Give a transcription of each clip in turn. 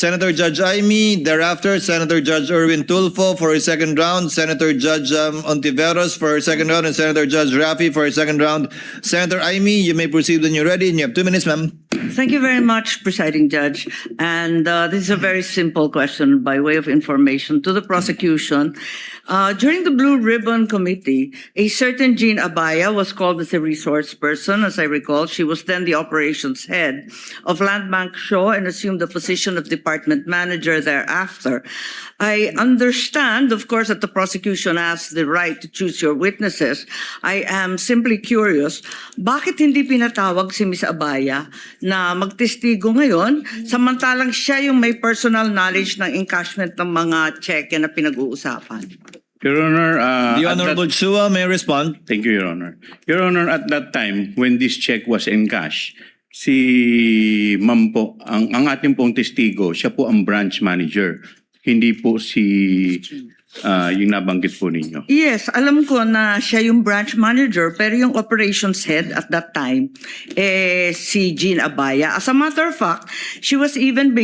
Senator Judge Aimee, thereafter Senator Judge Erwin Tulfo for his second round, Senator Judge Ontiveros for his second round, and Senator Judge Rafi for his second round. Senator Aimee, you may proceed when you're ready, and you have 2 minutes, ma'am. Thank you very much, Presiding Judge. And this is a very simple question by way of information to the prosecution. During the Blue Ribbon Committee, a certain Jean Abaya was called as a resource person. As I recall, she was then the operations head of Land Bank Shaw and assumed the position of department manager thereafter. I understand, of course, that the prosecution has the right to choose your witnesses. I am simply curious, bakit hindi pinatawag si Ms. Abaya na magtestigo ngayon, samantalang siya yung may personal knowledge ng encashment ng mga cheque na pinag-uusapan? Your Honor, The Honorable Chua may respond. thank you, Your Honor. Your Honor, at that time, when this check was encashed, si Ma'am po, ang ating pong testigo, siya po ang branch manager. Hindi po si yung nabanggit po ninyo. Yes, alam ko na siya yung branch manager, pero yung operations head at that time, si Jean Abaya. As a matter of fact, she was even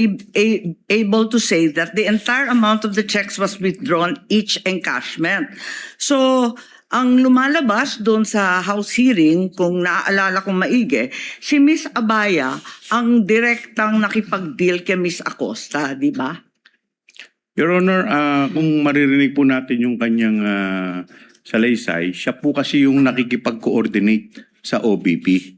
able to say that the entire amount of the checks was withdrawn each encashment. So, ang lumalabas doon sa House hearing, kung naaalala kong maigi, si Miss Abaya ang direktang nakipag-deal kay Miss Acosta, di ba? Your Honor, kung maririnig po natin yung kanyang salaysay, siya po kasi yung nakikipag-coordinate sa OBP.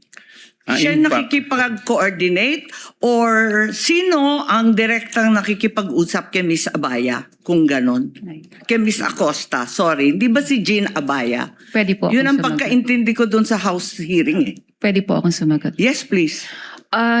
Siya In fact, nakikipag-coordinate or sino ang direktang nakikipag-usap kay Miss Abaya? Kung ganon. Kay Miss Acosta, sorry. Hindi ba si Jean Abaya? Pwede po Yun ang akong sumagot. pagkaintindi ko doon sa House hearing eh. Pwede po akong sumagot. Yes, please.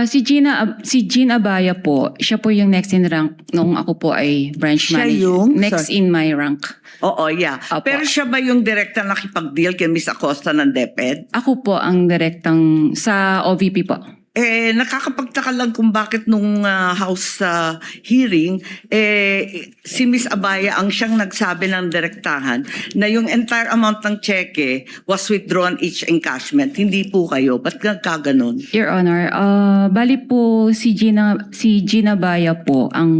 Si Jean Abaya po, siya po yung next in rank nung ako po ay branch Siya manager. yung- Next sorry. in my rank. Oo, yeah. Opo. Pero siya ba yung direktang nakipag-deal kay Miss Acosta ng DepEd? Ako po ang direktang sa OVP po. Nakakapagtaka lang kung bakit nung House hearing, si Miss Abaya ang siyang nagsabi ng direktahan na yung entire amount ng cheque was withdrawn each encashment. Hindi po kayo. Ba't kaganon? Your Honor, bali po si Gina Baya po ang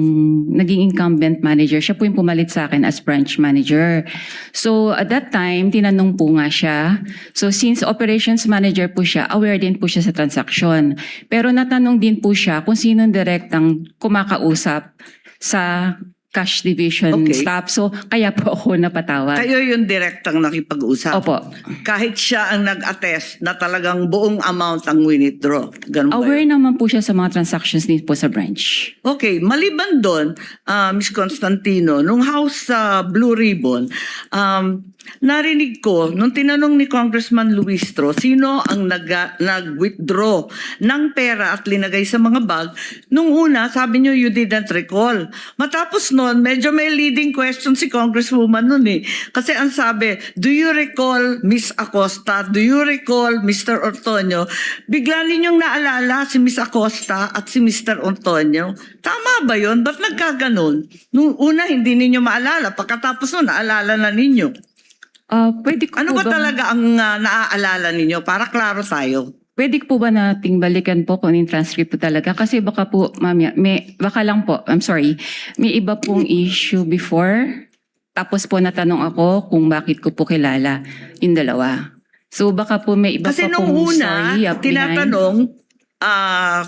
naging incumbent manager. Siya po yung pumalit sa akin as branch manager. So at that time, tinanong po nga siya. So since operations manager po siya, aware din po siya sa transaction. Pero natanong din po siya kung sino direktang kumakausap sa cash division Okay. staff. So kaya po ako napatawad. Kayo yung direktang nakipag-usap. Opo. Kahit siya ang nag-attest na talagang buong amount ang withdraw. Ganun ba Aware yun? naman po siya sa mga transactions din po sa branch. Okay, maliban doon, Ms. Constantino, nung House Blue Ribbon, narinig ko, nung tinanong ni Congressman Luistro, sino ang nag-withdraw ng pera at linagay sa mga bag, nung una, sabi niyo, you didn't recall. Matapos noon, medyo may leading question si Congresswoman noon eh. Kasi ang sabi, do you recall Miss Acosta? Do you recall Mr. Ortonio? Bigla ninyong naalala si Miss Acosta at si Mr. Ortonio. Tama ba yun? Ba't nagkaganon? Nung una, hindi ninyo maalala. Pagkatapos noon, naalala na ninyo. Pwede ko Ano po ba talaga ang naaalala ninyo? Para klaro tayo. Pwede po ba nating balikan po kung yung transcript po talaga? Kasi baka po, mamaya, baka lang po, I'm sorry, may iba pong issue before. Tapos po natanong ako kung bakit ko po kilala yung dalawa. So baka po may iba Kasi pa nung pong una, story up behind. tinatanong,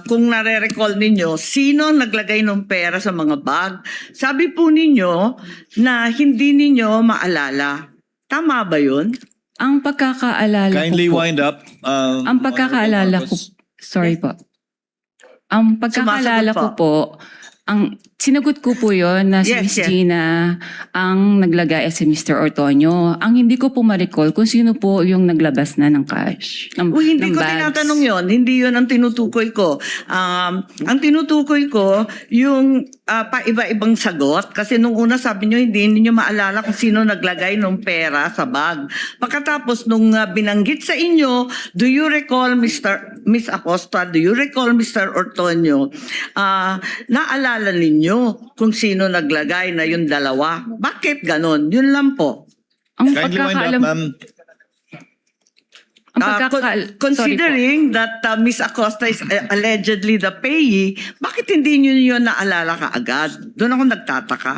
kung nare-recall ninyo, sino ang naglagay ng pera sa mga bag? Sabi po ninyo na hindi ninyo maalala. Tama ba yun? Ang pagkakaalala Kindly ko po, wind up. ang pagkakaalala ko, sorry po. Ang pagkakaalala ko Sumasagot po, ang sinagot ko po yon na si Yes, Miss yes. Gina ang naglagay at si Mr. Ortonio. Ang hindi ko po ma-recall kung sino po yung naglabas na ng cash. Hindi ng ko bags. tinatanong yon. Hindi yon ang tinutukoy ko. Ang tinutukoy ko, yung pa-iba-ibang sagot. Kasi nung una sabi nyo, hindi ninyo maalala kung sino naglagay ng pera sa bag. Pagkatapos nung binanggit sa inyo, do you recall Miss Acosta? Do you recall Mr. Ortonio? Naalala ninyo kung sino naglagay na yung dalawa. Bakit ganon? Yun lang po. Ang Kindly wind up, pagkakaalam, ma'am. Ang sorry po. Considering that Miss Acosta is allegedly the payee, bakit hindi niyo yun naalala kaagad? Doon ako nagtataka.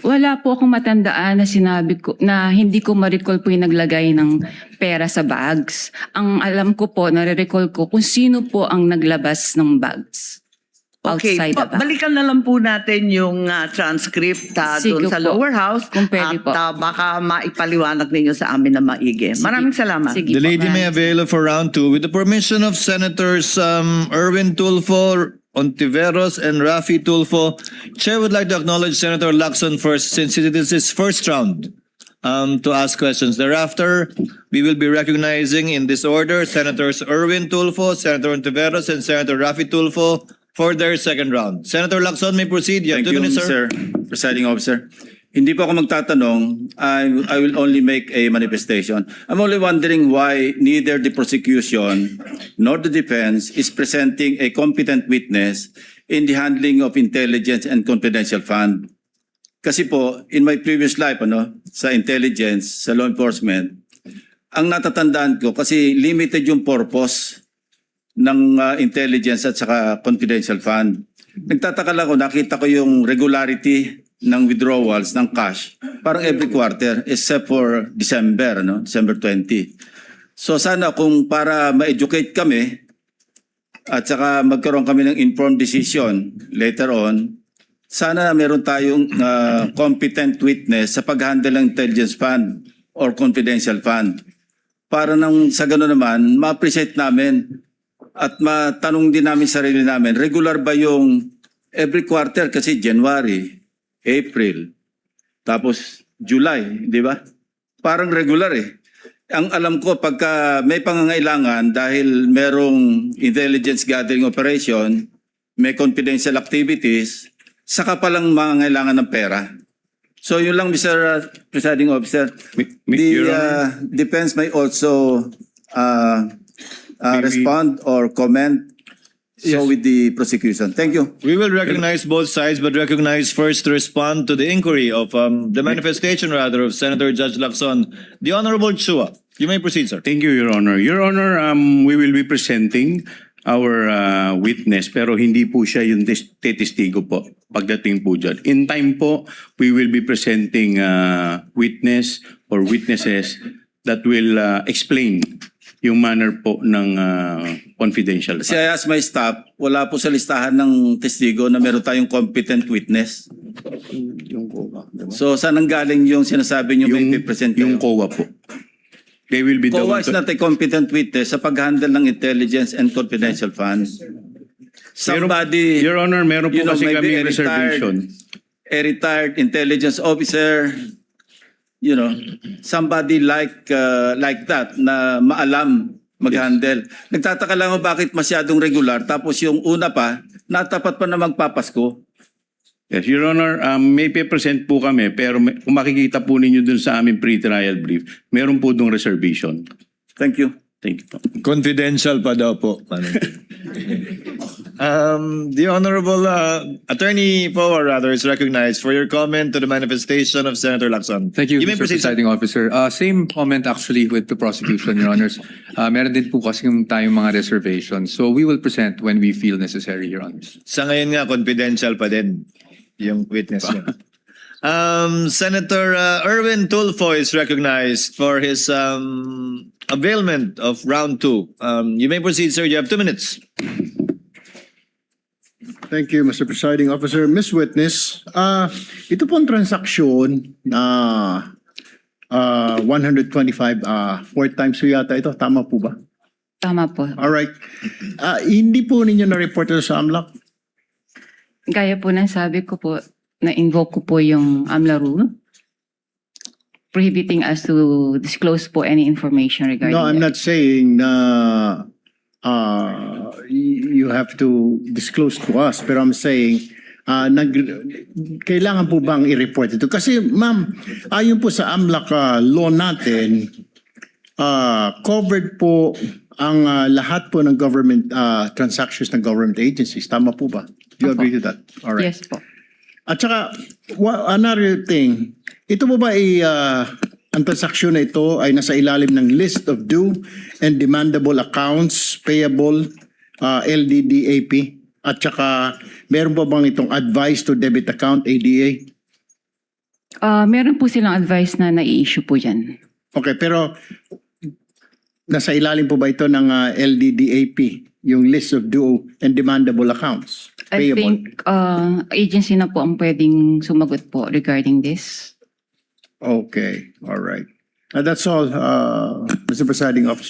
Wala po akong matandaan na sinabi ko na hindi ko ma-recall po yung naglagay ng pera sa bags. Ang alam ko po, nare-recall ko kung sino po ang naglabas ng bags. Okay, Outside the bag. balikan na lang po natin yung transcript Sige doon sa po. lower house Kung pwede at po. baka maipaliwanag ninyo sa amin na maigi. Maraming salamat. Sige The po, lady may avail for round 2 with the permission of Senators Erwin Tulfo, Ontiveros, and Rafi Tulfo. Chair would like to acknowledge Senator Lacson first since it is his first round to ask questions. Thereafter, we will be recognizing in this order Senators Erwin Tulfo, Senator Ontiveros, and Senator Rafi Tulfo for their second round. Senator Lacson may proceed. You have Thank 2 you, minutes, sir. Mr. Presiding Officer. Hindi po ako magtatanong. I will only make a manifestation. I'm only wondering why neither the prosecution nor the defense is presenting a competent witness in the handling of intelligence and confidential fund. Kasi po, in my previous life, sa intelligence, sa law enforcement, ang natatandaan ko, kasi limited yung purpose ng intelligence at saka confidential fund. Nagtataka lang ako, nakita ko yung regularity ng withdrawals ng cash parang every quarter except for December, December 20. So sana kung para ma-educate kami at saka magkaroon kami ng informed decision later on, sana meron tayong competent witness sa pag-handle ng intelligence fund or confidential fund. Para nang sa gano'n naman, ma-appreciate namin at matanong din namin sarili namin, regular ba yung every quarter kasi January, April, tapos July, di ba? Parang regular eh. Ang alam ko, pagka may pangangailangan dahil merong intelligence gathering operation, may confidential activities, saka palang mangangailangan ng pera. So yun lang, Mr. Presiding Officer. Your Honor. Defense may also respond or comment so with the prosecution. Thank you. We will recognize both sides, but recognize first to respond to the inquiry of the manifestation rather of Senator Judge Lacson. The Honorable Chua. You may proceed, sir. Thank you, Your Honor. Your Honor, we will be presenting our witness pero hindi po siya yung testigo po pagdating po dyan. In time po, we will be presenting witness or witnesses that will explain yung manner po ng confidential. Kasi I asked my staff, wala po sa listahan ng testigo na meron tayong competent witness. So saan ang galing yung sinasabi niyo may present Yung kayo? COA po. They will be the COA one is to- not a competent witness sa pag-handle ng intelligence and confidential funds. Somebody, Your Honor, meron po kasi maybe kami reservation. a retired intelligence officer, somebody like that na maalam mag-handle. Nagtataka lang ako bakit masyadong regular tapos yung una pa, natapat pa na magpapasko. Yes, Your Honor, may present po kami pero kung makikita po ninyo dun sa aming pre-trial brief, meron po dong reservation. Thank you. Thank you po. Confidential pa daw po. The Honorable Attorney Power rather is recognized for your comment to the manifestation of Senator Lacson. Thank you, You may Mr. proceed, sir. Presiding Officer. Same comment actually with the prosecution, Your Honors. Meron din po kasi tayong mga reservations. So we will present when we feel necessary, Your Honors. Sa ngayon nga, confidential pa din yung witness niya. Senator Erwin Tulfo is recognized for his availment of round 2. You may proceed, sir. You have 2 minutes. Thank you, Mr. Presiding Officer. Ms. Witness, ito pong transaksyon na 125, 4 times po yata ito. Tama po ba? Tama po. Alright. Hindi po ninyo na-report ito sa AMLAC? Gaya po ng sabi ko po, na-invoke ko po yung AMLA rule prohibiting us to disclose po any information regarding No, I'm that. not saying na you have to disclose to us. Pero I'm saying, kailangan po bang i-report ito? Kasi ma'am, ayon po sa AMLAC law natin, covered po ang lahat po ng government transactions ng government agencies. Tama po ba? Do you Opo. agree to that? All right. Yes po. At saka, another thing, ito po ba ay ang transaksyon na ito ay nasa ilalim ng list of due and demandable accounts payable LDDAP? At saka meron pa bang itong advice to debit account ADA? Meron po silang advice na nai-issue po yan. Okay, pero nasa ilalim po ba ito ng LDDAP, yung list of due and demandable accounts? I think agency na po ang pwedeng sumagot po regarding this. Okay, all right. That's all, Mr. Presiding Officer.